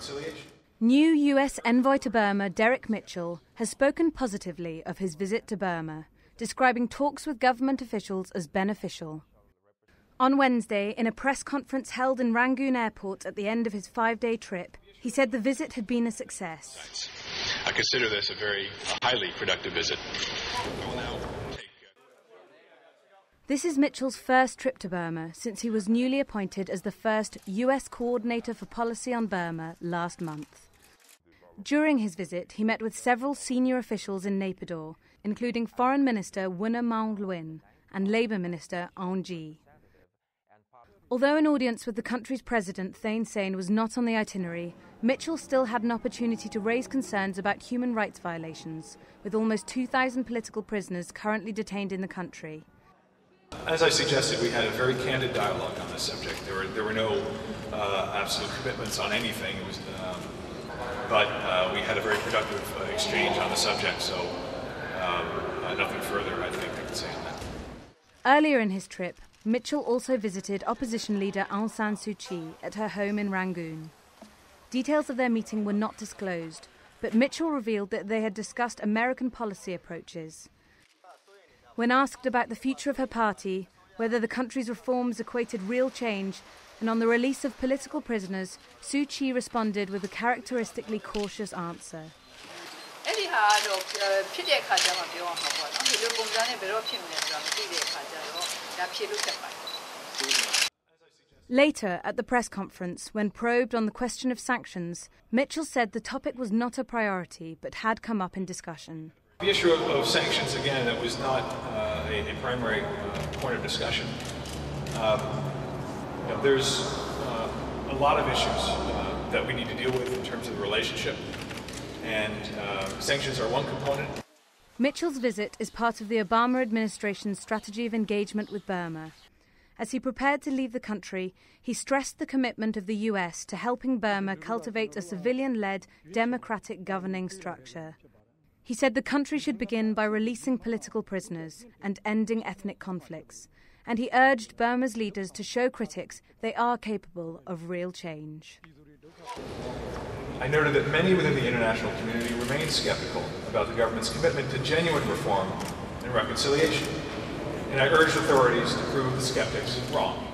reconciliation. New US Envoy to Burma, Derek Mitchell, has spoken positively of his visit to Burma, describing talks with government officials as beneficial. On Wednesday, in a press conference held in Rangoon airport at the end of his 5-day trip, he said the visit had been a success. I consider this a very highly productive visit. This is Mitchell's first trip to Burma since he was newly appointed as the first US Coordinator for Policy on Burma last month. During his visit, he met with several senior officials in Naypyidaw, including Foreign Minister Wunna Maung Lwin and Labour Minister Aung Kyi. Although an audience with the country's president, Thein Sein, was not on the itinerary, Mitchell still had an opportunity to raise concerns about human rights violations, with almost 2,000 political prisoners currently detained in the country. As I suggested, we had a very candid dialogue on this subject. There were no absolute commitments on anything. But we had a very productive exchange on the subject, so nothing further, I think, I can say on that. Earlier in his trip, Mitchell also visited opposition leader Aung Kyi at her home in Rangoon. Details of their meeting were not disclosed, but Mitchell revealed that they had discussed American policy approaches. When asked about the future of her party, whether the country's reforms equated real change, and on the release of political prisoners, Kyi responded with a characteristically cautious answer. Later, at the press conference, when probed on the question of sanctions, Mitchell said the topic was not a priority but had come up in discussion. The issue of sanctions, again, that was not a primary point of discussion. There's a lot of issues that we need to deal with in terms of the relationship, and sanctions are one component. Mitchell's visit is part of the Obama administration's strategy of engagement with Burma. As he prepared to leave the country, he stressed the commitment of the US to helping Burma cultivate a civilian-led, democratic governing structure. He said the country should begin by releasing political prisoners and ending ethnic conflicts, and he urged Burma's leaders to show critics they are capable of real change. I noted that many within the international community remain skeptical about the government's commitment to genuine reform and reconciliation, and I urged authorities to prove the skeptics wrong.